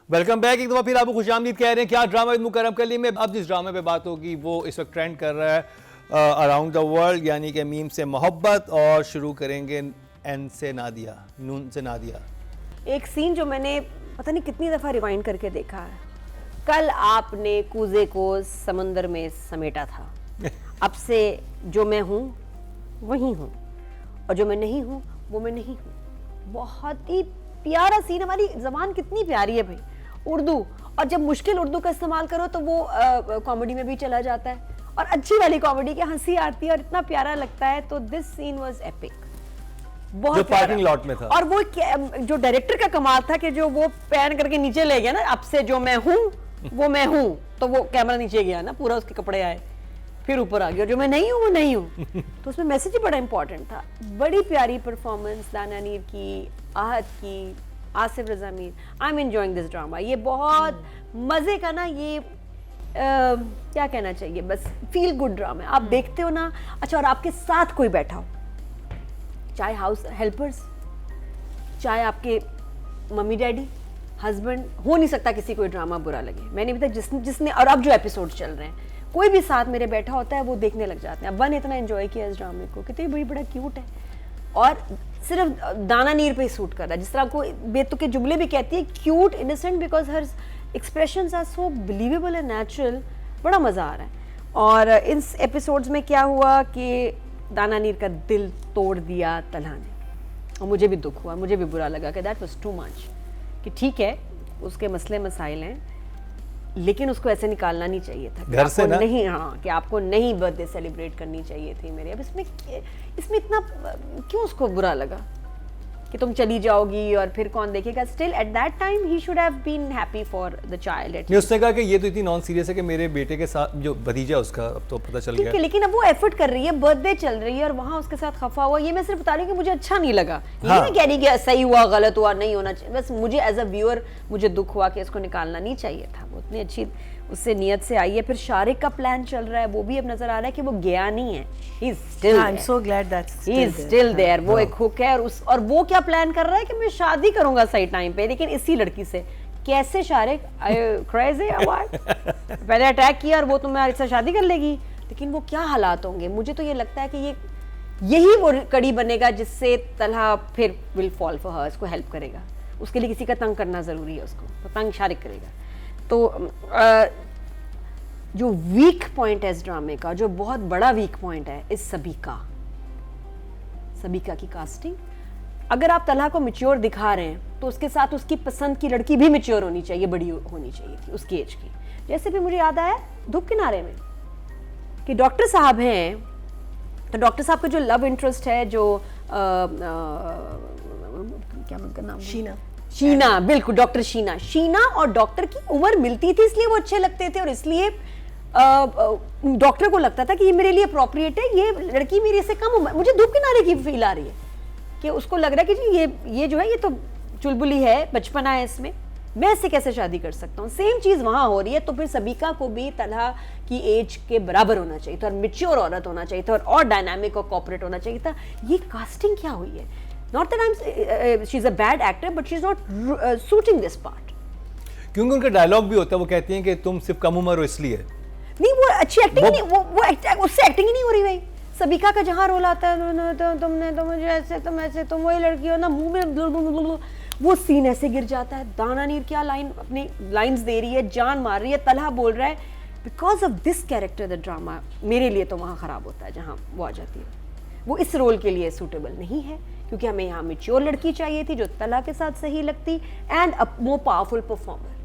Welcome back. एक दफ़ा फिर आपको खुशामदीद कह रहे हैं। क्या ड्रामा मुकरम कली में अब जिस ड्रामे पे बात होगी वो इस वक्त ट्रेंड कर रहा है अराउंड द वर्ल्ड, यानी कि मीम से मोहब्बत। और शुरू करेंगे एन से नादिया, नून से नादिया। एक सीन जो मैंने पता नहीं कितनी दफ़ा रिवाइंड करके देखा है। कल आपने कूजे को समंदर में समेटा था, अब से जो मैं हूँ वही हूँ, और जो मैं नहीं हूँ वो मैं नहीं हूँ। बहुत ही प्यारा सीन। हमारी ज़बान कितनी प्यारी है भाई, उर्दू। और जब मुश्किल उर्दू का इस्तेमाल करो तो वो कॉमेडी में भी चला जाता है, और अच्छी वाली कॉमेडी की हंसी आती है और इतना प्यारा लगता है। तो दिस सीन वाज एपिक, बहुत जो पार्किंग लॉट में था। और वो जो डायरेक्टर का कमाल था कि जो वो पैन करके नीचे ले गया ना, अब से जो मैं हूँ वो मैं हूँ, तो वो कैमरा नीचे गया ना, पूरा उसके कपड़े आए, फिर ऊपर आ गया, जो मैं नहीं हूँ वो नहीं हूँ। तो उसमें मैसेज ही बड़ा इंपॉर्टेंट था। बड़ी प्यारी परफॉर्मेंस दाना नीर की, आहत की, Asif Raza Mir. I am enjoying this drama. ये बहुत मजे का ना, ये क्या कहना चाहिए, बस फील गुड ड्रामा है। आप देखते हो ना, अच्छा, और आपके साथ कोई बैठा हो, चाहे हाउस हेल्पर्स, चाहे आपके मम्मी डैडी, हस्बैंड, हो नहीं सकता किसी को ड्रामा बुरा लगे। मैंने अभी तक जिसने और अब जो एपिसोड चल रहे हैं, कोई भी साथ मेरे बैठा होता है वो देखने लग जाते हैं। अब्बा ने इतना एंजॉय किया इस ड्रामे को, कितनी बड़ी बड़ा क्यूट है, और सिर्फ दाना नीर पे ही सूट कर रहा है। जिस तरह को बेतुके जुमले भी कहती है, cute, innocent, because her expressions are so believable and natural. बड़ा मज़ा आ रहा है। और इन एपिसोड्स में क्या हुआ कि दाना नीर का दिल तोड़ दिया तलहा ने, और मुझे भी दुख हुआ, मुझे भी बुरा लगा कि दैट वाज टू मच। कि ठीक है, उसके मसले मसाइल हैं, लेकिन उसको ऐसे निकालना नहीं चाहिए था घर से ना? नहीं, हाँ, कि आपको नहीं बर्थडे सेलिब्रेट करनी चाहिए थी मेरे। अब इसमें इतना क्यों उसको बुरा लगा कि तुम चली जाओगी और फिर कौन देखेगा। Still at that time he should have been happy for the child. उसने कहा कि ये तो इतनी नॉन सीरियस है कि मेरे बेटे के साथ जो भतीजा उसका, अब तो पता चल गया। लेकिन अब वो एफर्ट कर रही है, बर्थडे चल रही है, और वहाँ उसके साथ खफा हुआ। ये मैं सिर्फ बता रही हूँ कि मुझे अच्छा नहीं लगा। ये नहीं कह रही कि सही हुआ, गलत हुआ, नहीं होना चाहिए। बस मुझे एज अ व्यूअर मुझे दुख हुआ कि इसको निकालना नहीं चाहिए था। वो इतनी अच्छी उससे नियत से आई है। फिर शारिक का प्लान चल रहा है, वो भी अब नजर आ रहा है कि वो गया नहीं है। He is still there. I'm so glad that's He is still there. वो एक हुक है, और वो क्या प्लान कर रहा है कि मैं शादी करूंगा सही टाइम पे, लेकिन इसी लड़की से। कैसे शारिक, क्रेजी पहले अटैक किया और वो तुम्हारे साथ शादी कर लेगी, लेकिन वो क्या हालात होंगे। मुझे तो ये लगता है कि यही वो कड़ी बनेगा जिससे तलहा फिर विल फॉल फॉर हर, इसको हेल्प करेगा। उसके लिए किसी का तंग करना जरूरी है, उसको तो तंग शारिक करेगा। तो जो वीक पॉइंट है इस ड्रामे का, जो बहुत बड़ा वीक पॉइंट है, इस सबीका की कास्टिंग। अगर आप तलहा को मैच्योर दिखा रहे हैं तो उसके साथ उसकी पसंद की लड़की भी मैच्योर होनी चाहिए, बड़ी होनी चाहिए थी उसकी एज की। जैसे भी मुझे याद आया धूप किनारे में कि डॉक्टर साहब हैं, तो डॉक्टर साहब का जो लव इंटरेस्ट है, जो क्या उनका नाम, शीना, बिल्कुल, डॉक्टर शीना और डॉक्टर की उम्र मिलती थी, इसलिए वो अच्छे लगते थे, और इसलिए डॉक्टर को लगता था कि ये मेरे लिए अप्रोप्रिएट है, ये लड़की मेरे से कम उम्र। मुझे धूप किनारे की फील आ रही है कि उसको लग रहा है कि जी ये जो है, ये तो चुलबुली है, बचपना है इसमें, मैं इससे कैसे शादी कर सकता हूँ। सेम चीज़ वहाँ हो रही है। तो फिर सबीका को भी तलहा की एज के बराबर होना चाहिए था, और मैच्योर औरत होना चाहिए था, और डायनामिक और कॉपरेट होना चाहिए था। ये कास्टिंग क्या हुई है? Not that she's a bad actor, but she's not suiting this part. क्योंकि उनका डायलॉग भी होता है, वो कहती हैं कि तुम सिर्फ कम उम्र हो इसलिए। नहीं, वो अच्छी एक्टिंग नहीं, वो उससे एक्टिंग ही नहीं हो रही भाई। सबीका का जहाँ रोल आता है, तुमने तो मुझे ऐसे, तुम ऐसे, तुम वही लड़की हो ना, मुंह में वो सीन ऐसे गिर जाता है। दाना नीर क्या अपनी लाइंस दे रही है, जान मार रही है, तलहा बोल रहा है। Because of this character the drama मेरे लिए तो वहाँ खराब होता है, जहाँ वो आ जाती है। वो इस रोल के लिए सूटेबल नहीं है, क्योंकि हमें यहाँ मैच्योर लड़की चाहिए थी जो तलहा के साथ सही लगती, and a more powerful performer.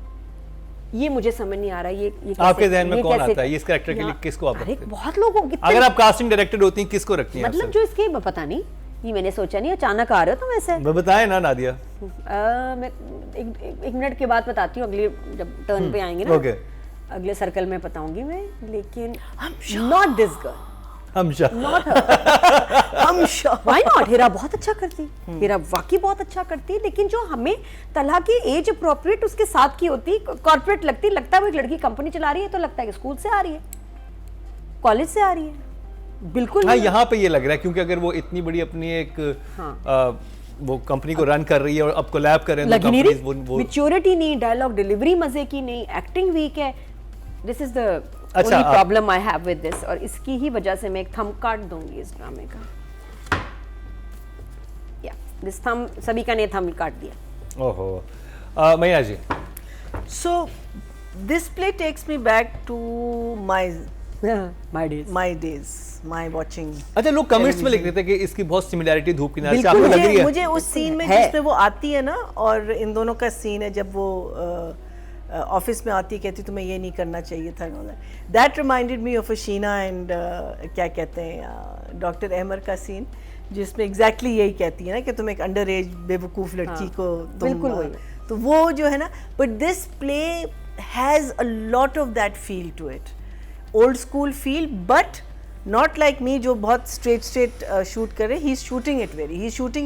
ये मुझे समझ नहीं आ रहा। ये आपके ज़हन में कौन आता है इस कैरेक्टर के लिए? किसको आप रखते हैं? बहुत लोगों, अगर आप कास्टिंग डायरेक्टर होती हैं, किसको रखती हैं? मतलब जो इसके पता नहीं, ये मैंने सोचा नहीं, अचानक आ रहे हो तुम ऐसे। मैं बताए ना नादिया, मैं एक मिनट के बाद बताती हूँ, अगले जब टर्न पे आएंगे ना, अगले सर्कल में बताऊंगी मैं। लेकिन not this girl, Why not? हीरा बहुत अच्छा करती, हीरा वाकई बहुत अच्छा करती, लेकिन जो हमें तलहा की एज अप्रोप्रिएट उसके साथ की होती, कॉर्पोरेट लगता है वो एक लड़की कंपनी चला रही है, तो लगता है कि स्कूल से आ रही है, कॉलेज से आ रही है, बिल्कुल। हाँ, यहाँ पे ये लग रहा है, क्योंकि अगर वो इतनी बड़ी अपनी एक वो कंपनी को रन कर रही है और अब कोलैब कर रहे हैं लगी नहीं companies रही, मैच्योरिटी नहीं, डायलॉग डिलीवरी मजे की नहीं, एक्टिंग वीक है। दिस इज द अच्छा, only problem I have with this, और इसकी ही वजह से मैं एक थंब कार्ड दूंगी इस ड्रामे का। या दिस थंब, सभी का ने थंब काट दिया। ओहो मैया जी। So this play takes me back to my my days my watching. अच्छा, लोग कमेंट्स में लिख रहे थे कि इसकी बहुत सिमिलैरिटी धूप किनारे से आपको बिल्कुल, लग रही है? मुझे उस सीन में है। जिसमें वो आती है ना, और इन दोनों का सीन है जब वो ऑफिस में आती है, कहती तुम्हें ये नहीं करना चाहिए था, that reminded me of Sheena and क्या कहते हैं डॉक्टर अहमर का सीन, जिसमें एग्जैक्टली यही कहती है ना कि तुम एक अंडर एज बेवकूफ़ लड़की को तुम बिल्कुल वही। तो वो जो है ना, but this play has a lot of that feel to it, old school feel, but not like me जो बहुत स्ट्रेट शूट करे, he is shooting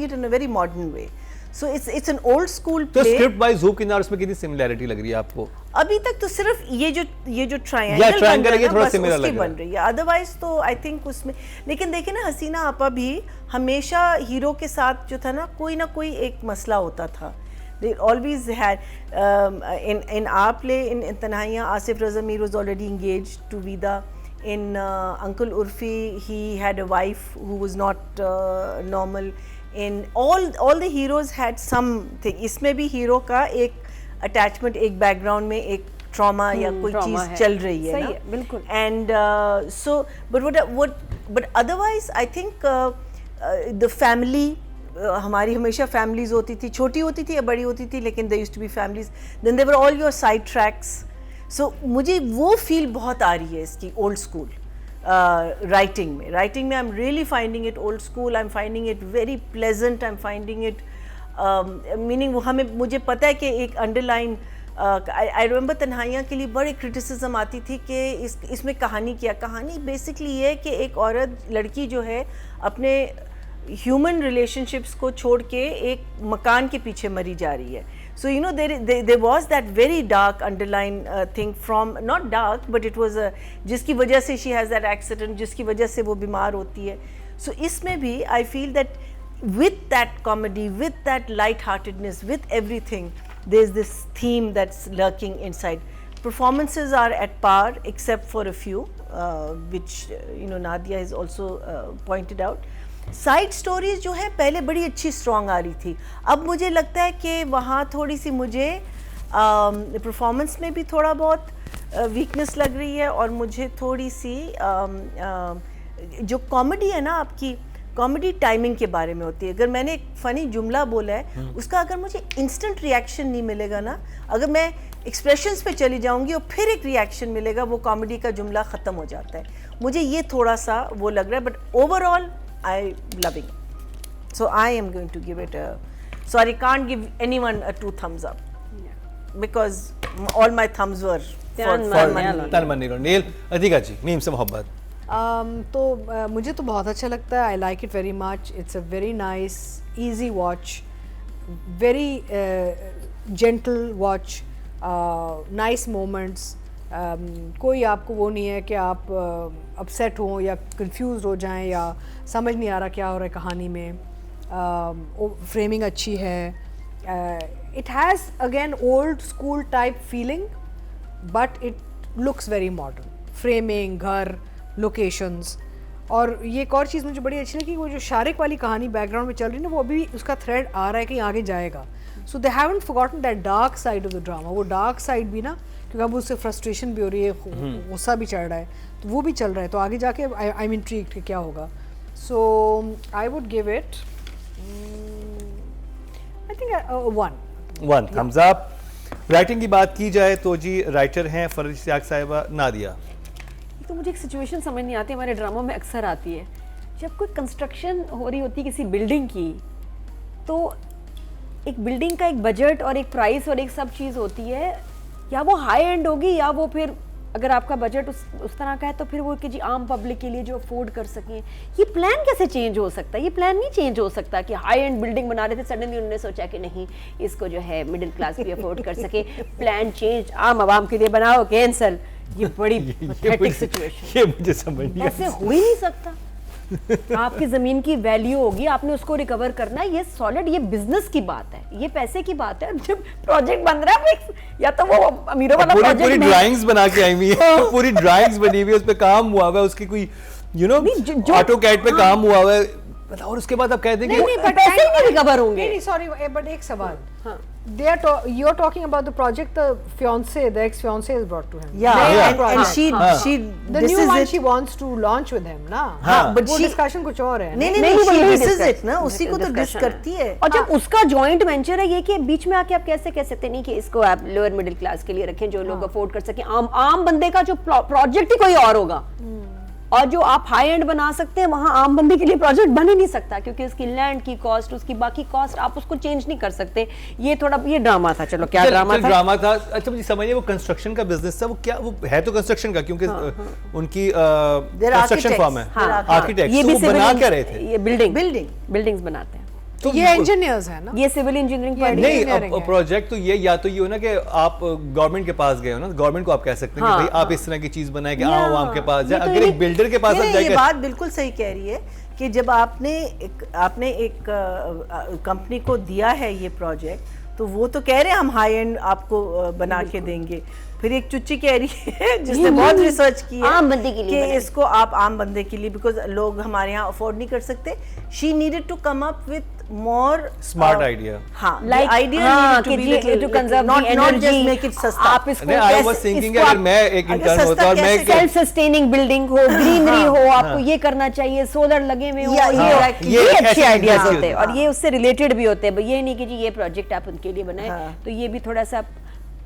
it in a very modern way, so it's an old school तो play. Script wise Dhoop Kinare उसमें कितनी similarity लग रही है आपको? अभी तक तो सिर्फ ये जो या ट्रायंगल triangle है, ये थोड़ा similar लग रहा बन रही है, अदरवाइज तो आई थिंक उसमें, लेकिन देखिए ना हसीना आपा भी हमेशा हीरो के साथ जो था ना कोई एक मसला होता था। They always had in our play in Tanhaiya, Asif Raza Mir was already engaged to Vida. In Uncle Urfi, he had a wife who was not normal. In all the heroes had something. इसमें भी hero का एक attachment, एक background में एक trauma या कोई चीज चल रही है ना, बिल्कुल। And so but otherwise I think the family, हमारी हमेशा फैमिलीज होती थी, छोटी होती थी या बड़ी होती थी, लेकिन they used to be families, then they were all your side tracks. So मुझे वो फील बहुत आ रही है इसकी ओल्ड स्कूल राइटिंग में I am really finding it old school, I am finding it very pleasant, I am finding it meaning, वो मुझे पता है कि एक अंडरलाइन, आई रिमेंबर तन्हाइयाँ के लिए बड़ी क्रिटिसिज्म आती थी कि इसमें कहानी बेसिकली ये है कि एक औरत, लड़की जो है अपने ह्यूमन रिलेशनशिप्स को छोड़ के एक मकान के पीछे मरी जा रही है। So you know there was that very dark underline thing from, not dark but it was जिसकी वजह से शी हैज़ दैट एक्सीडेंट, जिसकी वजह से वो बीमार होती है। सो इसमें भी I feel that with that comedy, with that light-heartedness, with everything, there's this theme that's lurking inside. Performances are at par except for a few, which Nadia has also pointed out. Side stories जो है पहले बड़ी अच्छी strong आ रही थी, अब मुझे लगता है कि वहाँ थोड़ी सी मुझे परफॉर्मेंस में भी थोड़ा बहुत वीकनेस लग रही है, और मुझे थोड़ी सी जो कॉमेडी है ना, आपकी कॉमेडी टाइमिंग के बारे में होती है। अगर मैंने एक फ़नी जुमला बोला है, उसका अगर मुझे इंस्टेंट रिएक्शन नहीं मिलेगा ना, अगर मैं एक्सप्रेशंस पे चली जाऊंगी और फिर एक रिएक्शन मिलेगा, वो कॉमेडी का जुमला ख़त्म हो जाता है। मुझे ये थोड़ा सा वो लग रहा है, but overall I loving it. So I am going to give it a, sorry, can't give anyone a 2 thumbs up, because all my thumbs were for तनमनी नील। अधिका जी, मीम से मोहब्बत। तो मुझे तो बहुत अच्छा लगता है, I like it very much, it's a very nice easy watch, very gentle watch, nice moments, कोई आपको वो नहीं है कि आप अपसेट हो या कंफ्यूज हो जाएं या समझ नहीं आ रहा क्या हो रहा है कहानी में। फ्रेमिंग अच्छी है, it has again old school type feeling, but it looks very modern, framing, घर, लोकेशंस। और ये एक और चीज़ मुझे बड़ी अच्छी लगी, वो जो शारिक वाली कहानी बैकग्राउंड में चल रही है ना, वो अभी उसका थ्रेड आ रहा है कि आगे जाएगा। So they haven't forgotten that dark side of the drama, वो डार्क साइड भी ना, क्योंकि अब उससे फ्रस्ट्रेशन भी हो रही है, गुस्सा भी चढ़ रहा है, तो वो भी चल रहा है, तो आगे जाके आई एम इंट्रिग्ड कि क्या होगा। So I would give it I think 1 thumbs up. Writing की बात की जाए तो जी राइटर हैं फरज इश्तियाक साहिबा। नादिया। तो मुझे एक सिचुएशन समझ नहीं आती, हमारे ड्रामा में अक्सर आती है, जब कोई कंस्ट्रक्शन हो रही होती है किसी बिल्डिंग की, तो एक बिल्डिंग का एक बजट और एक प्राइस और एक सब चीज़ होती है, या वो हाई एंड होगी, या वो फिर अगर आपका बजट उस तरह का है तो फिर वो कि जी आम पब्लिक के लिए जो अफोर्ड कर सकें। ये प्लान कैसे चेंज हो सकता है? ये प्लान नहीं चेंज हो सकता कि हाई एंड बिल्डिंग बना रहे थे, सडनली उन्होंने सोचा कि नहीं, इसको जो है मिडिल क्लास भी अफोर्ड कर सके, प्लान चेंज आम आवाम के लिए बनाओ, कैंसल। ये बड़ी पैथेटिक सिचुएशन, ये मुझे समझ नहीं ऐसे हो ही नहीं सकता। आपकी जमीन की वैल्यू होगी, आपने उसको रिकवर करना है, ये सॉलिड, ये बिजनेस की बात है, ये पैसे की बात है। जब प्रोजेक्ट बन रहा है या तो वो अमीरों वाला पूरी प्रोजेक्ट ड्राइंग्स बना के आई हुई है, पूरी ड्राइंग्स बनी हुई है, उस पे काम हुआ हुआ है, उसकी कोई ऑटोकैड पे काम हुआ हुआ है, और उसके बाद आप कहते हैं कि पैसे ही नहीं रिकवर होंगे। नहीं, sorry, but एक सवाल. You're talking about the project the ex-fiance has brought to him. Yeah, and she The this new is one it. she wants to launch with him, ना? but वो she- discussion कुछ और है. नहीं, she disses it ना, उसी को तो डिस discussion करती है। और जब उसका जॉइंट वेंचर है, ये कि बीच में आके आप कैसे कह सकते नहीं कि इसको आप लोअर मिडिल क्लास के लिए रखें, जो लोग अफोर्ड कर सके। आम बंदे का जो प्रोजेक्ट ही कोई और होगा, और जो आप हाई एंड बना सकते हैं, वहां आम बंदे के लिए प्रोजेक्ट बन ही नहीं सकता, क्योंकि उसकी लैंड की कॉस्ट, उसकी बाकी कॉस्ट, आप उसको चेंज नहीं कर सकते। ये थोड़ा ये ड्रामा था। चलो क्या ड्रामा था? ड्रामा था। अच्छा मुझे समझिए, वो कंस्ट्रक्शन का बिजनेस था, वो क्या, वो है तो कंस्ट्रक्शन का, क्योंकि उनकी कंस्ट्रक्शन फर्म है, आर्किटेक्ट, ये तो भी वो बना क्या रहे सिविल, थे? ये बिल्डिंग्स बनाते हैं, तो ये engineers है ना? ये सिविल इंजीनियरिंग पढ़ी। नहीं, engineering अब है। प्रोजेक्ट तो ये या तो ये हो ना कि आप गवर्नमेंट के पास गए हो ना, गवर्नमेंट को आप कह सकते हैं कि भाई आप इस तरह की चीज बनाए कि आओ आपके पास जाए। अगर एक बिल्डर के पास आप ये जाएंगे, बात बिल्कुल सही कह रही है कि जब आपने एक कंपनी को दिया है ये प्रोजेक्ट, तो वो तो कह रहे हैं हम हाई एंड आपको बना के देंगे। फिर एक चुच्ची कह रही है जिसने बहुत रिसर्च की है आम बंदे के लिए कि बनाए। इसको आप आम बंदे के लिए, बिकॉज लोग हमारे यहाँ अफोर्ड नहीं कर सकते। She needed to come up with more smart idea. हाँ, Like, आइडिया हाँ, कि to conserve the energy, make it सस्ता। आप इसको नहीं, I कैसे- was thinking इसको अगर आप- मैं एक अगर इंटर्न सस्ता होता और मैं कैसे सेल्फ सस्टेनिंग बिल्डिंग हो, ग्रीनरी हो, आपको ये करना चाहिए, सोलर लगे हुए हो, Yeah, ये exactly. ये ये अच्छे ऐसे आइडियाज industry होते हैं, होते और ये उससे रिलेटेड भी होते हैं। भाई ये नहीं कि जी ये प्रोजेक्ट आप उनके लिए बनाए, हाँ। तो ये भी थोड़ा सा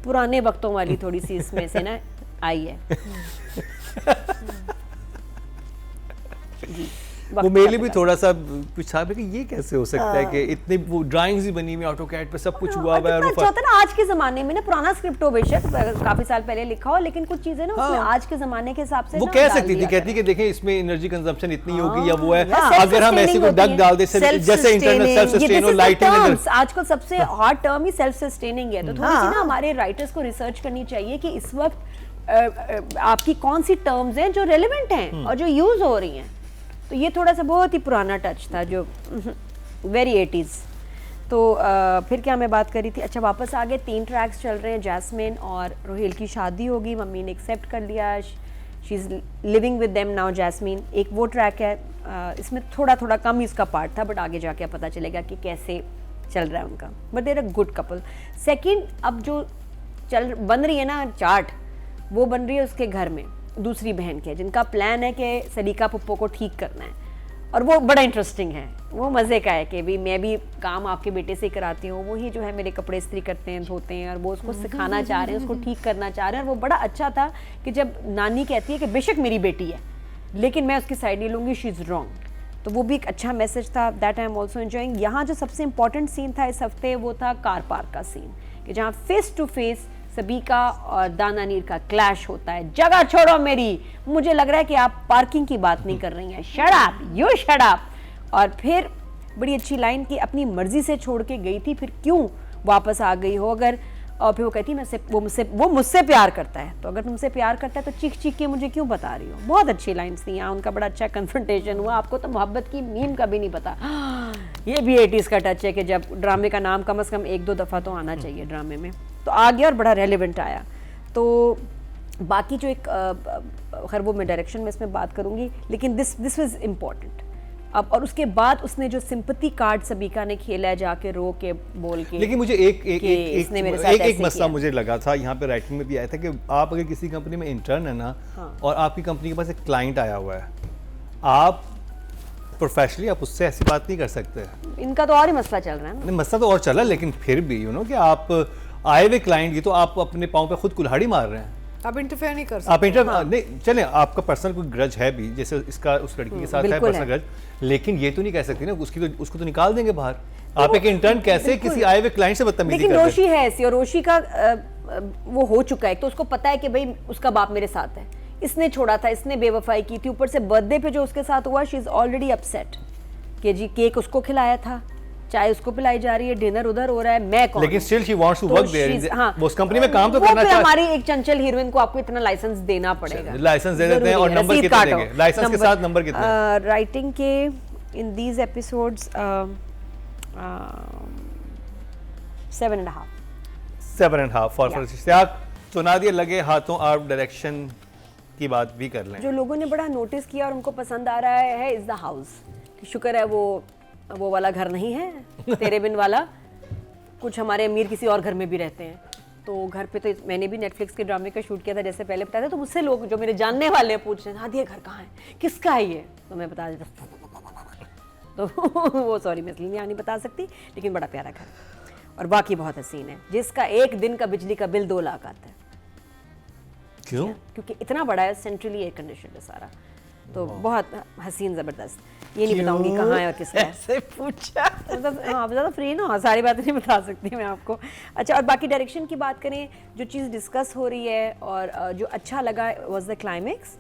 पुराने वक्तों वाली थोड़ी सी इसमें से ना आई है। जी, वो वक्त मेरे का लिए भी पता। थोड़ा सा कुछ था कि ये कैसे हो सकता है कि इतनी वो ड्राइंग्स ही बनी हुई ऑटोकैड पे, सब कुछ हुआ हुआ है, और और कितना वो अच्छा होता है ना आज के जमाने में ना, पुराना स्क्रिप्ट हो बेशक काफी साल पहले लिखा हो, लेकिन कुछ चीजें ना उसमें आज के जमाने के हिसाब से वो ना कह डाल सकती थी, दिया कहती कि देखें इसमें एनर्जी कंजम्पशन इतनी होगी या वो है, या अगर हम ऐसे को डक डाल दे, जैसे इंटरनेट सेल्फ सस्टेन और लाइटिंग। आजकल सबसे हॉट टर्म ही सेल्फ सस्टेनिंग है। तो थोड़ी सी ना हमारे राइटर्स को रिसर्च करनी चाहिए कि इस वक्त आपकी कौन सी टर्म्स हैं जो रेलेवेंट हैं और जो यूज हो रही हैं। तो ये थोड़ा सा बहुत ही पुराना टच था, जो वेरी 80s। तो फिर क्या मैं बात करी थी, अच्छा वापस आ गए, 3 ट्रैक्स चल रहे हैं, जैस्मिन और रोहेल की शादी होगी, मम्मी ने एक्सेप्ट कर लिया, she is living with them now Jasmine. एक वो ट्रैक है, इसमें थोड़ा थोड़ा कम इसका पार्ट था, बट आगे जाके पता चलेगा कि कैसे चल रहा है उनका, but there a good couple. Second, अब जो बन रही है ना चार्ट, वो बन रही है उसके घर में दूसरी बहन के, जिनका प्लान है कि सलीका पुप्पो को ठीक करना है, और वो बड़ा इंटरेस्टिंग है, वो मज़े का है कि भी मैं भी काम आपके बेटे से ही कराती हूँ, वही जो है मेरे कपड़े इस्त्री करते हैं, धोते हैं, और वो उसको सिखाना चाह रहे हैं, उसको ठीक करना चाह रहे हैं। और वो बड़ा अच्छा था कि जब नानी कहती है कि बेशक मेरी बेटी है लेकिन मैं उसकी साइड नहीं लूँगी, शी इज़ रॉन्ग, तो वो भी एक अच्छा मैसेज था। That I am also enjoying. यहाँ जो सबसे इंपॉर्टेंट सीन था इस हफ्ते, वो था कार पार्क का सीन, कि जहाँ फेस टू फेस सबीका और दाना नीर का क्लैश होता है। जगह छोड़ो मेरी, मुझे लग रहा है कि आप पार्किंग की बात नहीं कर रही हैं, shut up, you shut up. और फिर बड़ी अच्छी लाइन की, अपनी मर्जी से छोड़ के गई थी, फिर क्यों वापस आ गई हो अगर, और फिर वो कहती है वो मुझसे प्यार करता है, तो अगर तुमसे प्यार करता है तो चीख चीख के मुझे क्यों बता रही हो। बहुत अच्छी लाइन्स थी यहाँ, उनका बड़ा अच्छा कन्फ्रंटेशन हुआ। आपको तो मोहब्बत की मीम का भी नहीं पता। ये भी 80s का टच है कि जब ड्रामे का नाम कम से कम 1-2 दफ़ा तो आना चाहिए ड्रामे में, तो आ गया और बड़ा रेलिवेंट आया। तो बाकी जो एक खैर वो मैं डायरेक्शन में इसमें बात करूँगी, लेकिन दिस वाज इम्पॉर्टेंट। अब और उसके बाद उसने जो सिंपैथी कार्ड सबीका ने खेला है, जाके रो के बोल के, लेकिन मुझे एक मसला मुझे लगा था, यहाँ पे राइटिंग में भी आया था कि आप अगर किसी कंपनी में इंटर्न है ना, और आपकी कंपनी के पास एक क्लाइंट आया हुआ है, आप प्रोफेशनली आप उससे ऐसी बात नहीं कर सकते। इनका तो और ही मसला चल रहा है ना। नहीं, मसला तो और चला, लेकिन फिर भी कि आप आए हुए क्लाइंट की तो आप अपने पाँव पे खुद कुल्हाड़ी मार रहे हैं, आप इंटरफेयर नहीं कर सकते। आप नहीं चले, आपका पर्सनल कोई ग्रज है भी, जैसे इसका उस लड़की के साथ है पर्सनल ग्रज, लेकिन ये तो नहीं कह सकती ना, उसको तो निकाल देंगे बाहर। आप एक इंटर्न कैसे किसी आए हुए क्लाइंट से बदतमीजी लेकिन करते रोशी है ऐसी, और रोशी का वो हो चुका है, तो उसको पता है कि भाई उसका बाप मेरे साथ है, इसने छोड़ा था, इसने बेवफाई की थी, ऊपर से बर्थडे पे जो उसके साथ हुआ, शी इज ऑलरेडी अपसेट कि जी केक उसको खिलाया था, चाय उसको पिलाई जा रही है, डिनर उधर हो रहा है, मैं कौन लेकिन हूँ? स्टिल शी वांट्स टू तो वर्क देयर, she's- हाँ, वो उस कंपनी में काम तो वो करना फिर चाहती हमारी एक चंचल हीरोइन को आपको इतना लाइसेंस देना पड़ेगा, लाइसेंस दे देते हैं और नंबर रसीद कितने काटो। देंगे, लाइसेंस के साथ नंबर कितने? राइटिंग के in these episodes 7.5 7.5 for Ishtiaq. तो नादिया लगे हाथों आप डायरेक्शन की बात भी कर लें। जो लोगों ने बड़ा नोटिस किया और उनको पसंद आ रहा है इज द हाउस। शुक्र है वो वाला घर नहीं है तेरे बिन वाला, कुछ हमारे अमीर किसी और घर में भी रहते हैं, तो घर पे तो मैंने भी नेटफ्लिक्स के ड्रामे का शूट किया था, जैसे पहले बताया था, तो मुझसे लोग जो मेरे जानने वाले हैं पूछ रहे हैं नादिया घर कहाँ है, किसका है ये, तो मैं बता देता तो वो सॉरी मैं इसलिए नहीं बता सकती, लेकिन बड़ा प्यारा घर और बाकी बहुत हसीन है, जिसका एक दिन का बिजली का बिल 2 लाख आता है। क्यों? क्योंकि इतना बड़ा है, सेंट्रली एयर कंडीशन है सारा, तो बहुत हसीन ज़बरदस्त। ये नहीं बताऊंगी कहाँ है और किसका है। ऐसे पूछा मतलब हाँ ज़्यादा फ्री ना, सारी बातें नहीं बता सकती मैं आपको। अच्छा, और बाकी डायरेक्शन की बात करें, जो चीज़ डिस्कस हो रही है और जो अच्छा लगा वाज द क्लाइमेक्स,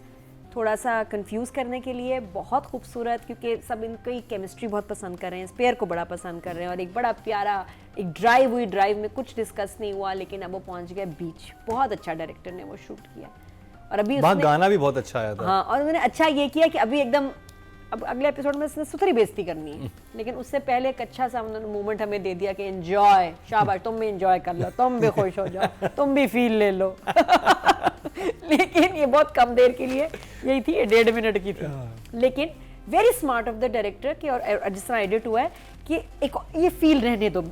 थोड़ा सा कंफ्यूज करने के लिए बहुत खूबसूरत, क्योंकि सब इनकी केमिस्ट्री बहुत पसंद कर रहे हैं, स्पेयर को बड़ा पसंद कर रहे हैं, और एक बड़ा प्यारा एक ड्राइव में कुछ डिस्कस नहीं हुआ, लेकिन अब वो पहुंच गया बीच। बहुत अच्छा डायरेक्टर ने वो शूट किया, और अभी वहाँ उसने गाना भी बहुत अच्छा आया था। हाँ, और उन्होंने अच्छा ये किया कि अभी एकदम अब अगले एपिसोड में इसने सुथरी बेइज्जती करनी है, लेकिन उससे पहले एक अच्छा सा उन्होंने मोमेंट हमें दे दिया कि एंजॉय, शाबाश तुम भी एंजॉय कर लो, तुम भी खुश हो जाओ, तुम भी फील ले लो। लेकिन ये बहुत कम देर के लिए यही थी, ये 1.5 मिनट की थी, लेकिन very smart of the director कि, और जिस तरह एडिट हुआ है कि एक ये फील रहने दो,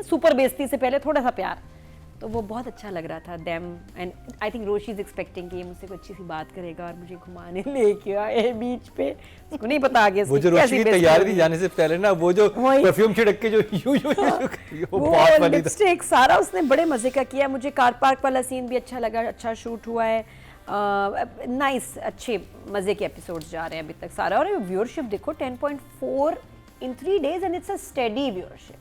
सुपर बेइज्जती से पहले थोड़ा सा प्यार, तो वो बहुत अच्छा लग रहा था them. And I think Roshi is expecting कि ये मुझसे कोई अच्छी सी बात करेगा और मुझे घुमाने लेके आए बीच पे, उसको नहीं पता आगे वो जो रोशी की तैयारी थी जाने से पहले ना, वो जो परफ्यूम छिड़क के जो वो बहुत फनी था। लिपस्टिक सारा उसने बड़े मजे का किया। मुझे कार पार्क वाला सीन भी अच्छा लगा, अच्छा शूट हुआ है, नाइस, अच्छे मजे के एपिसोड्स जा रहे हैं अभी तक सारा। और व्यूअरशिप देखो 10.4 इन 3 days and it's a steady viewership,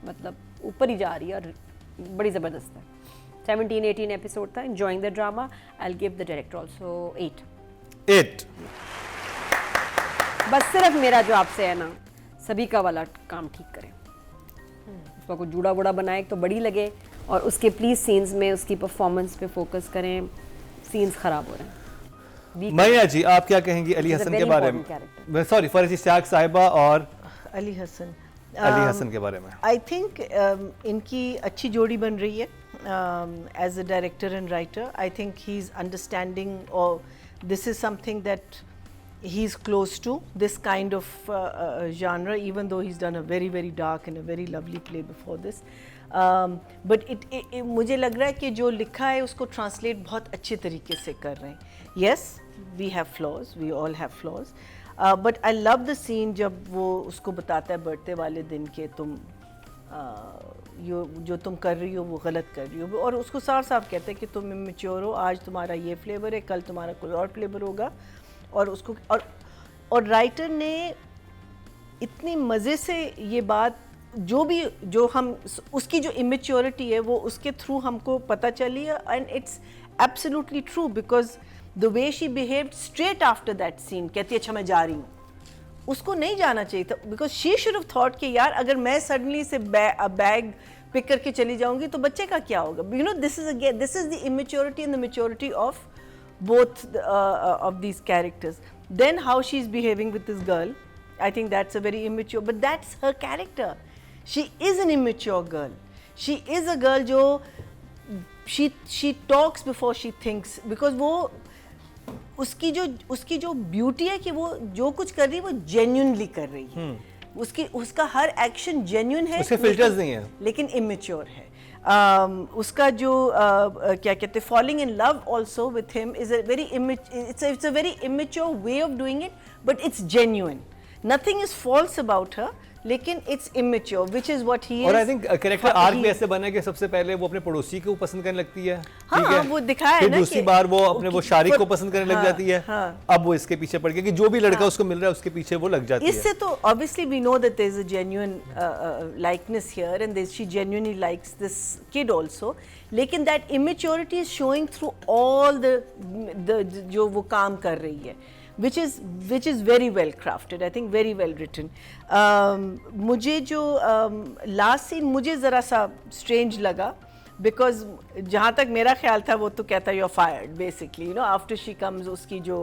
मतलब ऊपर ही जा रही है और बड़ी ज़बरदस्त है। 17-18 एपिसोड था, enjoying the drama. I will give the director also 8। बस सिर्फ मेरा जो आपसे है ना, सभी का वाला काम ठीक करें, उसका कुछ जूड़ा वूड़ा बनाए तो बड़ी लगे, और उसके प्लीज सीन्स में उसकी परफॉर्मेंस पे फोकस करें, सीन्स खराब हो रहे हैं। मैया जी, आप क्या कहेंगी अली हसन के बारे में? सॉरी, फरज इश्तियाक साहिबा और अली हसन के बारे में। आई थिंक इनकी अच्छी जोड़ी बन रही है as a director and writer. I think he is understanding, और this is something that he is close to, this kind of genre, even though he's done a very very dark and a very lovely play before this, but मुझे लग रहा है कि जो लिखा है उसको ट्रांसलेट बहुत अच्छे तरीके से कर रहे हैं। yes we have flaws, we all have flaws, but I love the scene जब वो उसको बताता है बर्थडे वाले दिन के तुम जो तुम कर रही हो वो गलत कर रही हो, और उसको साफ साफ कहते हैं कि तुम इमेच्योर हो, आज तुम्हारा ये फ्लेवर है, कल तुम्हारा कोई और फ्लेवर होगा। और उसको और राइटर ने इतनी मज़े से ये बात जो हम उसकी जो इमेच्योरिटी है वो उसके थ्रू हमको पता चली है, and it's absolutely true, because the way she behaved straight after that scene, कहती है अच्छा मैं जा रही हूँ, उसको नहीं जाना चाहिए था, because she should have thought कि यार अगर मैं सडनली से बैग पिक करके चली जाऊंगी तो बच्चे का क्या होगा। You know, this is the immaturity and the maturity of both of these characters. Then how she's behaving with this girl, I think that's a very immature, but that's her character. She is an immature girl. She is a girl जो she talks before she thinks, because वो उसकी जो beauty है कि वो जो कुछ कर रही है वो जेन्युइनली कर रही है, उसका हर एक्शन जेन्युइन है, उसके फिल्टर्स नहीं है, लेकिन इमेच्योर है। उसका जो क्या कहते हैं, falling in love also with him is a very it's a very immature way of doing it, but it's genuine, nothing is false about her, लेकिन it's immature, which is what he is. और I think character arc भी ऐसे बना है कि सबसे पहले वो अपने पड़ोसी को पसंद करने लगती है, हाँ, ठीक है, वो दिखाया है फिर ना दूसरी बार वो अपने वो शारिक को पसंद करने लग जाती है, अब वो इसके पीछे पड़ गया कि जो भी लड़का उसको मिल रहा है उसके पीछे वो लग जाती है। इससे तो obviously we know that there is a genuine likeness here, and she genuinely likes this kid also, लेकिन that immaturity is showing through all the जो वो काम कर रही है, which is very well crafted, I think very well written. मुझे जो last scene मुझे ज़रा सा strange लगा, because जहाँ तक मेरा ख्याल था वो तो कहता you're fired basically, you know, after she comes उसकी जो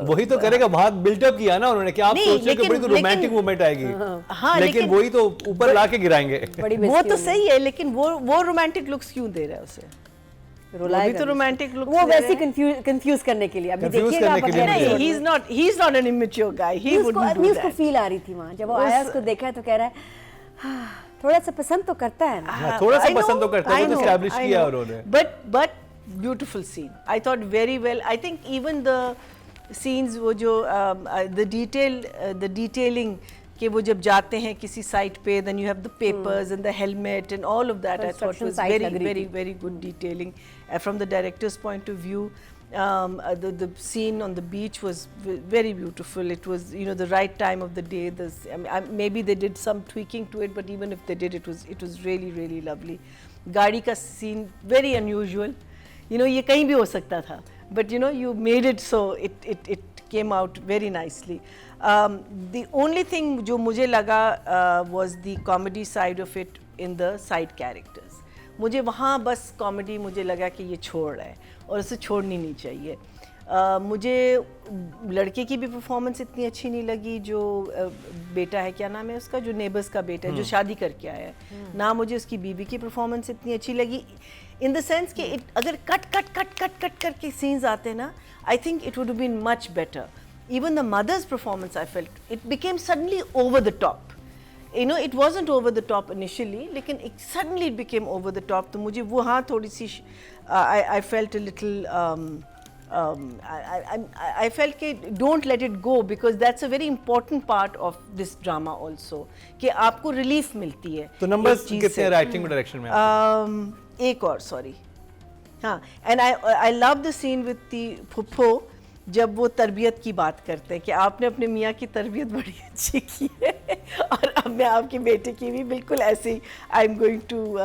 वही तो करेगा, बहुत बिल्डअप किया ना उन्होंने कि आप नहीं, सोच रहे हो कि बड़ी लेकिन- रोमांटिक मोमेंट आएगी, हाँ, लेकिन वही तो ऊपर ला के गिराएंगे। बड़ी वो बेइज्जती तो होगी। सही है, लेकिन वो रोमांटिक लुक्स क्यों दे रहा है उसे? वो भी रुलाएगा तो भी। रोमांटिक लुक्स वो वैसे कंफ्यूज करने के लिए, अभी Confuse देखिएगा करने आप के लिए अगले नहीं, episode में। he's not an immature guy, he wouldn't नहीं, do उसको that. फील आ रही थी वहाँ, जब वो आया उसको देखा तो कह रहा है "हाँ, थोड़ा सा पसंद तो करता है ना। हाँ, थोड़ा सा I know, पसंद तो करता है, I वो तो know, establish I किया know. उन्होंने। But beautiful scene. I thought very well. I think even the scenes वो जो the detailing कि वो जब जाते हैं किसी site पे, then you have the papers and the helmet and all of that. I thought Construction was site very लग रही very थी। very good detailing. From the director's point of view, the scene on the beach was very beautiful. It was, you know, the right time of the day. Maybe they did some tweaking to it, but even if they did, it was really really lovely. गाड़ी का scene very unusual. You know, ये कहीं भी हो सकता था, but you know, you made it so it came out very nicely. The only thing जो मुझे लगा was the comedy side of it in the side characters. मुझे वहाँ बस कॉमेडी मुझे लगा कि ये छोड़ रहा है और उसे छोड़नी नहीं चाहिए। मुझे लड़के की भी परफॉर्मेंस इतनी अच्छी नहीं लगी, जो बेटा है, क्या नाम है उसका, जो नेबर्स का बेटा है, जो शादी करके आया है, ना मुझे उसकी बीवी की परफॉर्मेंस इतनी अच्छी लगी, इन द सेंस कि अगर कट करके सीन्स आते ना, I think it would been much better. Even the mother's performance, I felt it became suddenly over the top. You know, it wasn't over the top initially, लेकिन suddenly it became over the top. तो मुझे वो हाँ थोड़ी सी I felt a little I felt कि don't let it go, because that's a very important part of this drama also, कि आपको relief मिलती है तो नंबर्स इस चीज़ कितने से। राइटिंग में, डायरेक्शन में? एक और सॉरी, हाँ, and I love the scene with the phuppo, जब वो तरबियत की बात करते हैं कि आपने अपने मियाँ की तरबियत बड़ी अच्छी की है और अब मैं आपके बेटे की भी बिल्कुल ऐसे ही I am going to,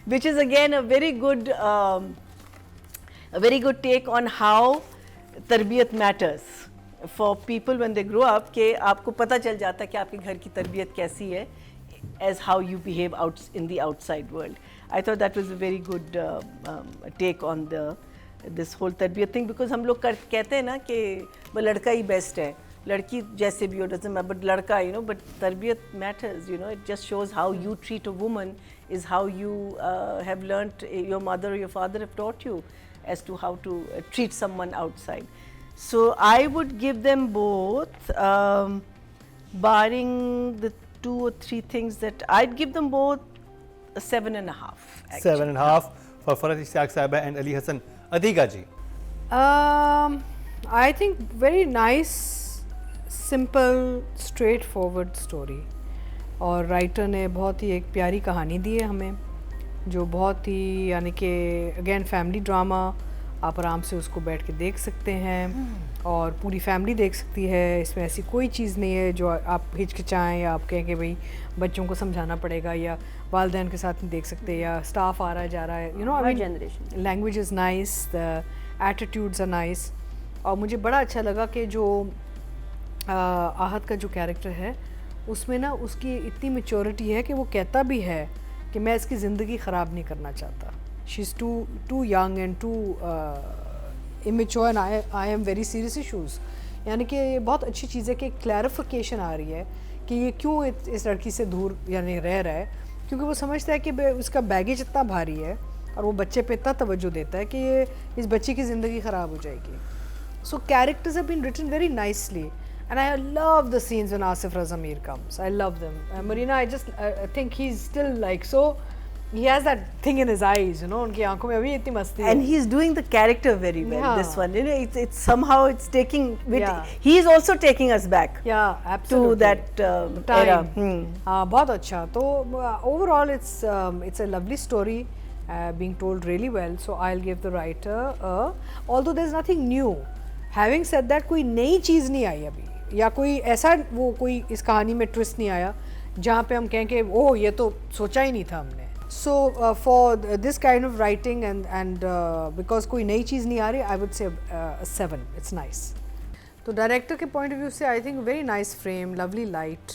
which is again a very good take on how tarbiyat matters for people when they grow up, कि आपको पता चल जाता है कि आपके घर की तरबियत कैसी है, as how you behave in the outside world. I thought that was a very good take on this whole tarbiyat thing, because हम लोग कहते हैं ना कि वो लड़का ही best है, लड़की जैसे भी हो doesn't matter, but लड़का, you know, but tarbiyat matters, you know, it just shows how you treat a woman is how you have learnt, your mother or your father have taught you as to how to treat someone outside. So I would give them both, barring the 2 or 3 things, that I'd give them both a 7.5. 7.5 for Farhat Ishaq Sahaba and Ali Hassan. Adhika ji. I think very nice, simple, straightforward story. और writer ने बहुत ही एक प्यारी कहानी दी है हमें, जो बहुत ही, यानी कि अगेन फैमिली ड्रामा, आप आराम से उसको बैठ के देख सकते हैं और पूरी फैमिली देख सकती है. इसमें ऐसी कोई चीज़ नहीं है जो आप हिचकिचाएँ या आप कहें कि भाई बच्चों को समझाना पड़ेगा, या वालदैन के साथ नहीं देख सकते, या स्टाफ आ रहा जा रहा है, you know, I generation. Language is nice, the attitudes are nice. और मुझे बड़ा अच्छा लगा कि जो आहत का जो कैरेक्टर है उसमें ना उसकी इतनी मेच्योरिटी है कि वो कहता भी है कि मैं इसकी ज़िंदगी ख़राब नहीं करना चाहता. She is too young and too immature and I am very serious issues. यानी कि ये बहुत अच्छी चीज़ है कि क्लैरिफिकेशन आ रही है कि ये क्यों इस लड़की से दूर यानी रह रहा है, क्योंकि वो समझता है कि उसका बैगेज इतना भारी है और वो बच्चे पे इतना तवज्जो देता है कि ये इस बच्चे की ज़िंदगी ख़राब हो जाएगी. So characters have been written very nicely, and I love the scenes when Asif Razamir comes. I love them. Marina, I just think he's still like so. He has that thing in his eyes, you know. उनकी आंखों में अभी इतनी मस्ती है. And he's doing the character very well. Yeah. This one, you know, it's somehow it's taking. Yeah. He's also taking us back. Yeah, absolutely. To that era. time. हाँ, बहुत अच्छा. तो overall it's a lovely story being told really well. So I'll give the writer although there's nothing new. Having said that, कोई नई चीज़ नहीं आई अभी, या कोई ऐसा वो कोई इस कहानी में ट्विस्ट नहीं आया जहाँ पे हम कहें कि ओह ये तो सोचा ही नहीं था हमने. So for this kind of writing and because कोई नई चीज़ नहीं आ रही, I would say a 7. It's nice. तो डायरेक्टर के पॉइंट ऑफ व्यू से I think very nice frame, lovely light,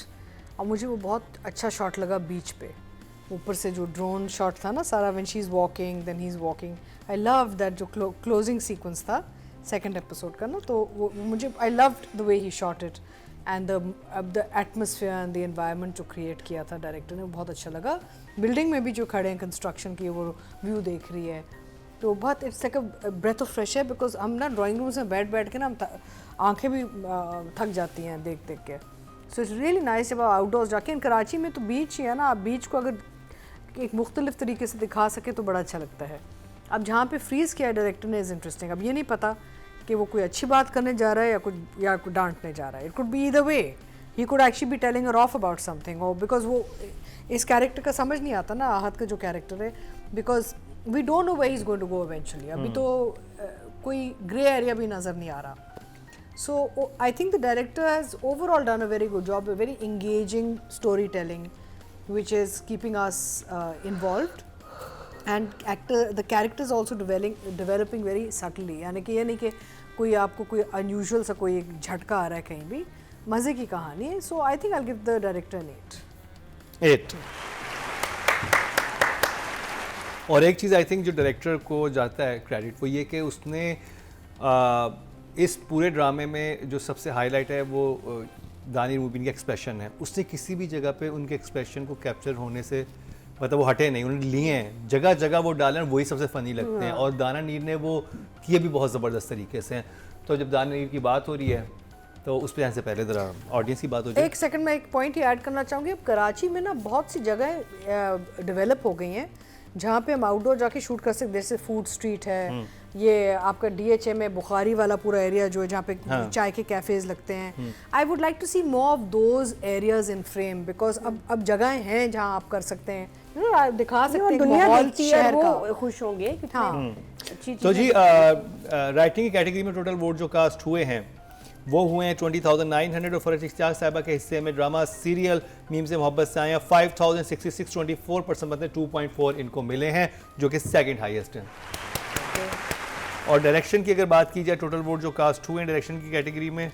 और मुझे वो बहुत अच्छा शॉट लगा बीच पे, ऊपर से जो ड्रोन शॉट था ना सारा, when she is walking then he is walking, I love that जो क्लोजिंग सीक्वेंस था सेकंड एपिसोड का ना, तो वो मुझे I loved the way he shot it and the atmosphere and the environment जो क्रिएट किया था डायरेक्टर ने, बहुत अच्छा लगा। बिल्डिंग में भी जो खड़े हैं कंस्ट्रक्शन की, वो व्यू देख रही है, तो बहुत it's like a breath of fresh air, because हम ना ड्राइंग रूम में बैठ के ना आंखें भी थक जाती हैं देख देख के। सो इट्स रियली नाइस जब आप आउटडोर्स जाके, इन कराची में तो बीच ही है ना, आप बीच को अगर एक मुख्तलिफ तरीके से दिखा सके तो बड़ा अच्छा लगता है। अब जहाँ पे फ्रीज़ किया डायरेक्टर ने इज़ इंटरेस्टिंग। अब ये नहीं पता कि वो कोई अच्छी बात करने जा रहा है या कुछ डांटने जा रहा है। It could be either way, he could actually be telling her of about something, और बिकॉज वो इस कैरेक्टर का समझ नहीं आता ना, आहत का जो कैरेक्टर है, because we don't know where he is going to go eventually. अभी तो कोई ग्रे एरिया भी नज़र नहीं आ रहा। So I think the director has overall done a very good job, a very engaging story telling which is keeping us involved, and the characters also developing very subtly, यानी कि ये नहीं कि कोई आपको कोई unusual सा कोई एक झटका आ रहा है कहीं भी, मज़े की कहानी है। So I think I'll give the director an 8. और एक चीज़ आई थिंक जो डायरेक्टर को जाता है क्रेडिट, वो ये कि उसने इस पूरे ड्रामे में जो सबसे हाईलाइट है वो दानिर मुबीन के एक्सप्रेशन है। उसने किसी भी जगह पे उनके एक्सप्रेशन को कैप्चर होने से मतलब वो हटे नहीं, उन्होंने लिए हैं, जगह जगह वो डाले, वही सबसे फ़नी लगते हैं। और दाना नीर ने वो किए भी बहुत ज़बरदस्त तरीके से। तो जब दाना नीर की बात हो रही है तो उस पर जाने से पहले ज़रा ऑडियंस की बात हो जाए। एक सेकंड में एक पॉइंट ही ऐड करना चाहूँगी। अब कराची में ना बहुत सी जगह डेवलप हो गई हैं जहाँ पे हम आउटडोर जाके शूट कर सकते, जैसे फूड स्ट्रीट है, ये आपका DHA में बुखारी वाला पूरा एरिया जो है जहाँ पे चाय के कैफेज लगते हैं। I would like to see more of those areas in frame, because अब जगहें हैं जहाँ आप कर सकते हैं, आप दिखा सकते हैं माहौल शहर का, खुश होंगे। हाँ। तो जी राइटिंग की कैटेगरी में टोटल वोट जो कास्ट हुए हैं वो हुए हैं 20,900 और फरज इश्तियाक साहिबा के हिस्से में ड्रामा सीरियल मीम से मोहब्बत से आया 5,066, 24% मतलब 2.4 इनको मिले हैं, जो कि सेकंड हाईएस्ट हैं। और डायरेक्शन की अगर बात की जाए, टोटल वोट जो कास्ट हुए हैं डायरेक्शन की कैटेगरी में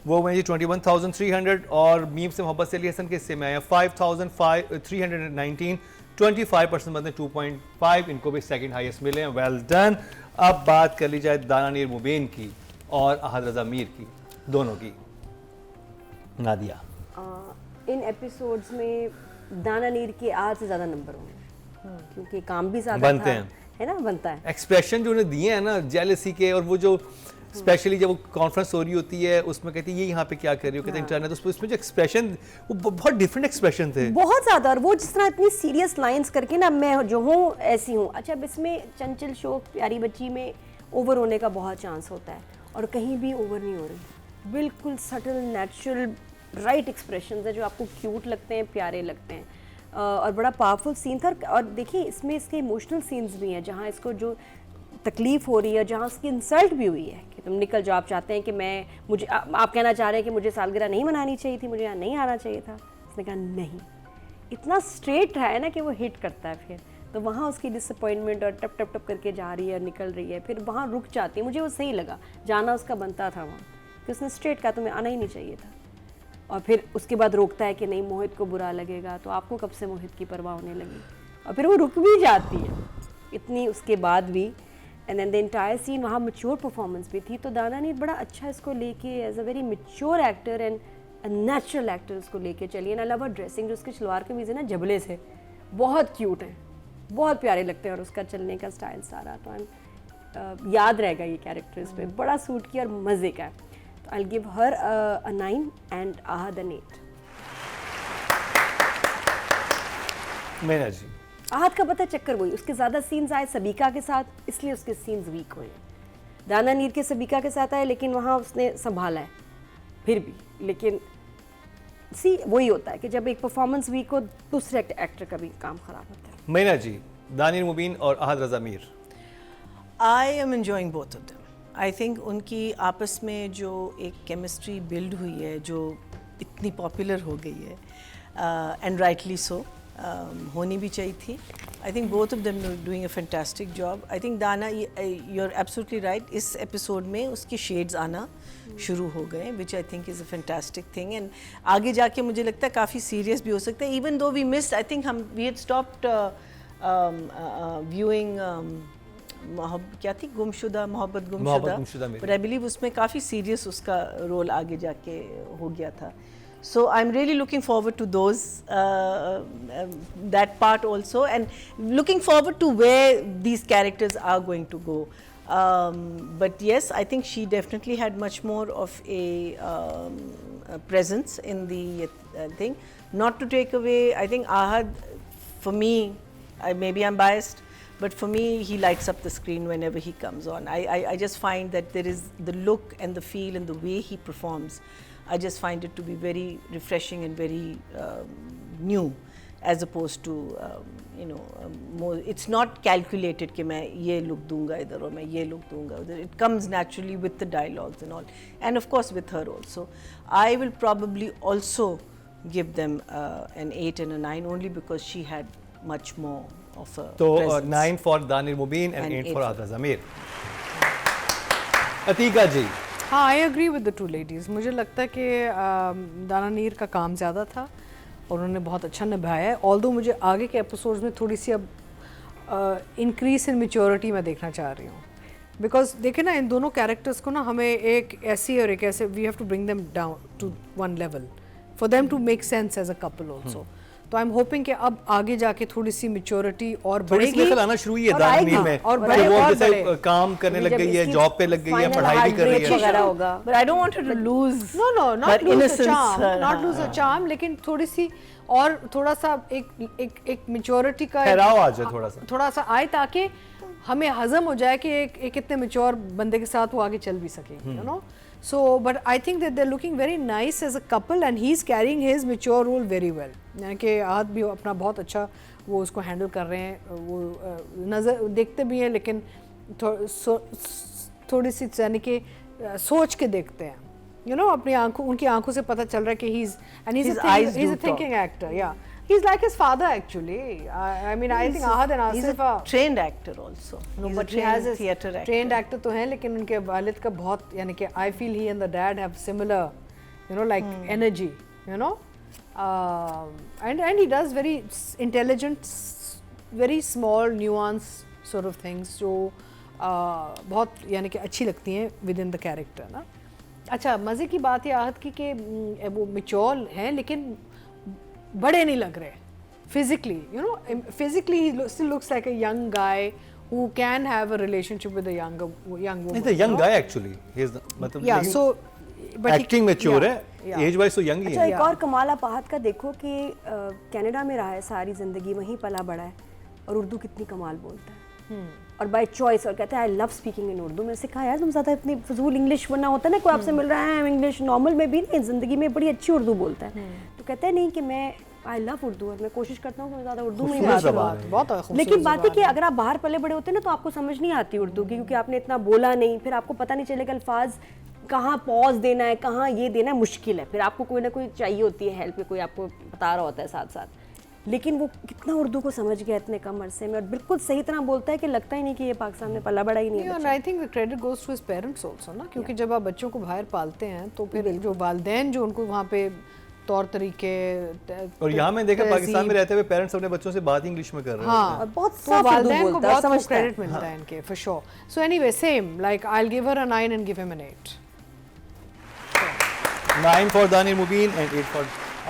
वो हुए जी 21,300 और मीम से मोहब्बत से अली हसन के हिस्से में आया 5,319, 25% मतलब 2.5 इनको भी सेकंड हाईएस्ट मिले हैं। Well done. अब बात कर ली जाए दाना नीर मुबीन की और अहद रज़ा मीर की, दोनों की। नादिया, इन एपिसोड्स में दाना नीर के आज से ज़्यादा नंबर होंगे क्योंकि काम भी ज़्यादा बनते हैं, है ना, बनता है। एक्सप्रेशन जो उन्हें दिए हैं ना जेलसी के, और वो जो स्पेशली जब वो कॉन्फ्रेंस हो रही होती है उसमें कहती है ये यहाँ पे क्या कर रही हो, कहते हैं इंटरनेट, तो उसमें जो एक्सप्रेशन वो बहुत डिफरेंट एक्सप्रेशन थे, बहुत ज़्यादा। और वो जिस तरह इतनी सीरियस लाइंस करके ना, मैं जो हूँ ऐसी हूँ। अच्छा, अब इसमें चंचल शोक प्यारी बच्ची में ओवर होने का बहुत चांस होता है और कहीं भी ओवर नहीं हो रही, बिल्कुल सटल नेचुरल राइट एक्सप्रेशंस है जो आपको क्यूट लगते हैं, प्यारे लगते हैं। और बड़ा पावरफुल सीन था। और देखिए इसमें इसके इमोशनल सीन्स भी हैं जहाँ इसको जो तकलीफ़ हो रही है, जहाँ उसकी इंसल्ट भी हुई है कि तुम निकल जाओ, आप चाहते हैं कि मुझे आप कहना चाह रहे हैं कि मुझे सालगिरह नहीं मनानी चाहिए थी, मुझे यहाँ नहीं आना चाहिए था। उसने कहा नहीं, इतना स्ट्रेट है ना कि वो हिट करता है। फिर तो वहाँ उसकी डिसअपॉइंटमेंट और टप टप टप करके जा रही है, निकल रही है, फिर वहाँ रुक जाती है। मुझे वो सही लगा, जाना उसका बनता था वहाँ, कि उसने स्ट्रेट कहा तुम्हें आना ही नहीं चाहिए था। और फिर उसके बाद रोकता है कि नहीं मोहित को बुरा लगेगा, तो आपको कब से मोहित की परवाह होने लगी, और फिर वो रुक भी जाती है इतनी उसके बाद भी। And then the entire scene, वहाँ मैच्योर परफॉर्मेंस भी थी। तो दाना नीर बड़ा अच्छा इसको लेके as a very mature actor and natural actor उसको लेके चलिए। And I love her dressing, जो उसके शलवार कमीज़ है ना जबले से, बहुत क्यूट हैं, बहुत प्यारे लगते हैं, और उसका चलने का स्टाइल सारा तो याद रहेगा ये कैरेक्टर इस पर, बड़ा सूट किया और मज़े का है। तो I give her a 9 and Ahad an 8। मेरा जी आहद का पता चक्कर वही, उसके ज़्यादा सीन्स आए सबीका के साथ, इसलिए उसके सीन्स वीक हुए। दाना नीर के सबीका के साथ आए लेकिन वहाँ उसने संभाला है फिर भी। लेकिन वही होता है कि जब एक परफॉर्मेंस वीक हो दूसरे एक्टर का भी काम ख़राब होता है। मैना जी, दानिर मुबीन और Ahad Raza Mir. I am enjoying both of them. I think उनकी आपस में जो एक केमिस्ट्री बिल्ड हुई है, जो इतनी पॉपुलर हो गई है, एंड राइटली सो, होनी भी चाहिए थी. I think both of them are doing a fantastic job. I think Dana, you're absolutely right. इस episode में उसके shades आना शुरू हो गए, which I think is a fantastic thing. And आगे जाके मुझे लगता है काफ़ी serious भी हो सकता है. Even though we missed, I think we had stopped viewing क्या थी मोहब्बत गुमशुदा but I believe उसमें काफ़ी serious उसका role आगे जाके हो गया था. So I'm really looking forward to those that part also, and looking forward to where these characters are going to go. But yes, I think she definitely had much more of a presence in the thing. Not to take away, I think Ahad, for me, maybe I'm biased, but for me, he lights up the screen whenever he comes on. I just find that there is the look and the feel and the way he performs. I just find it to be very refreshing and very new, as opposed to more. It's not calculated कि मैं ये look दूँगा इधर और मैं ये look दूँगा उधर. It comes naturally with the dialogues and all, and of course with her also. I will probably also give them an 8 and a 9 only because she had much more of a तो presence. 9 for Danir Mubin and And 8 for eight Aada Zamir. Atiqa ji. हाँ, I agree with the two ladies. मुझे लगता है कि दाना नीर का काम ज़्यादा था और उन्होंने बहुत अच्छा निभाया है. ऑल्दो मुझे आगे के एपिसोड्स में थोड़ी सी अब इंक्रीज इन मैच्योरिटी मैं देखना चाह रही हूँ. बिकॉज देखे ना, इन दोनों कैरेक्टर्स को ना हमें एक ऐसी और एक ऐसे, we have to bring them down to one level for them to make sense as a couple also. तो आई एम होपिंग कि अब आगे जाके थोड़ी सी मैच्योरिटी और थोड़ी सी बढ़ेगी निकल आना शुरू हुई है और दाना आएगी, नीर में. और कि बढ़े वो और जैसे बढ़े. काम करने लग गई है, जॉब पे लग गई है, पढ़ाई भी कर रही है. वगैरह होगा. But I don't want her to lose. No, her not lose the innocence, charm, her- not lose the charm, लेकिन थोड़ी सी और थोड़ा सा एक मैच्योरिटी का ठहराव आ जाए थोड़ा सा आए ताकि हमें हजम हो जाए कि एक इतने मैच्योर बंदे के साथ वो आगे चल भी सकेगी, you know. So but I think that they are looking very nice as a couple and he is carrying his mature role very well. यानी कि आहद भी अपना बहुत अच्छा वो उसको हैंडल कर रहे हैं. वो नज़र देखते भी हैं लेकिन थोड़ी सी यानी कि सोच के देखते हैं, you know, अपनी आंखों, उनकी आंखों से पता चल रहा है कि he's His eyes do he's a talk. thinking actor. Yeah, he's like his father actually. I mean, I think Ahad and He's Asif a are trained actor also. no, He's but a he has his theatre actor. trained actor तो हैं, लेकिन उनके वालिद का बहुत, यानी कि I feel he and the dad have similar, you know, like energy, you know, and he does very intelligent, very small nuance sort of things जो बहुत यानी कि अच्छी लगती हैं within the character ना. अच्छा, मज़े की बात है आहद की कि वो मिचौल हैं लेकिन बड़े नहीं लग रहे physically, you know. Physically he still looks like a young guy who can have a relationship with a young woman. He's a young guy actually. He is मतलब Yeah, so but acting mature है, yeah. Age wise तो young ही अच्छा, है. एक और कमाल आप आहद का देखो कि कनाडा में रहा है सारी ज़िंदगी, वहीं पला बड़ा है और उर्दू कितनी कमाल बोलता है और बाय चॉइस. और कहता है I love speaking in Urdu. मैंने कहा यार तुम ज़्यादा इतनी फजूल इंग्लिश वरना होता है ना, कोई आपसे मिल रहा है इंग्लिश नॉर्मल में भी नहीं, ज़िंदगी में बड़ी अच्छी उर्दू बोलता है. तो कहता है नहीं कि मैं आई लव उर्दू और मैं कोशिश करता हूँ कि मैं ज़्यादा उर्दू में ही खूबसूरत बात ज़बान करूँ. है. बहुत खूबसूरत लेकिन बात है कि ज़बान अगर आप बाहर पले बड़े होते हैं ना तो आपको समझ नहीं आती उर्दू की, क्योंकि आपने इतना बोला नहीं, फिर आपको पता नहीं चलेगा अल्फाज कहाँ पॉज देना है, कहाँ ये देना है, मुश्किल है. फिर आपको कोई ना कोई चाहिए होती है हेल्प, कोई आपको बता रहा होता है साथ साथ. लेकिन वो कितना उर्दू को समझ गया इतने कम अरसे में और बिल्कुल सही तरह बोलता है कि लगता ही नहीं कि ये पाकिस्तान में पला बड़ा ही नहीं है. and I think the credit goes to his parents also ना, क्योंकि जब आप बच्चों को बाहर पालते हैं तो फिर जो वालिदैन जो उनको वहाँ पे तौर तरीके और यहाँ मैं देखा पाकिस्तान में रहते हुए पेरेंट्स अपने बच्चों से बात इंग्लिश में कर रहे हैं. हाँ, और बहुत तो साफ उर्दू वालिदैन को बोलता है, बहुत समझता है. क्रेडिट मिलता है इनके for sure. So anyway, same like I'll give her a 9 and give him an 8. 9 for Danir Mubeen and 8 for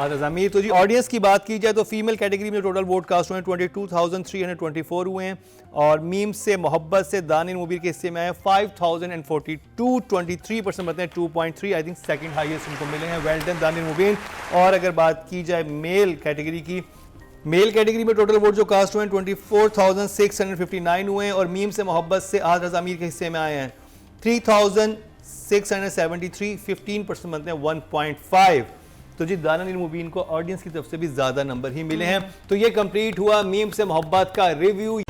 Ada Zameer. तो जी ऑडियंस की बात की जाए तो फीमेल कैटेगरी में टोटल वोट कास्ट हुए 22,324 हुए हैं और मीम से मोहब्बत से दानिर मुबीन के हिस्से में आए 5,042, 23% बताएं 2.3. आई थिंक सेकंड हाईएस्ट उनको मिले हैं. Well done दानिर Mubeen. और अगर बात की जाए मेल कैटेगरी की, मेल कैटेगरी में टोटल वोट जो कास्ट हुए हैं 24,659 हुए हैं और मीम से मोहब्बत से आदा ज़मीर के हिस्से में आए हैं 3,673, 15% बनते हैं 1.5. तो जी दाना नीर मुबीन को ऑडियंस की तरफ से भी ज्यादा नंबर ही मिले हैं. तो ये कंप्लीट हुआ मीम से मोहब्बत का रिव्यू.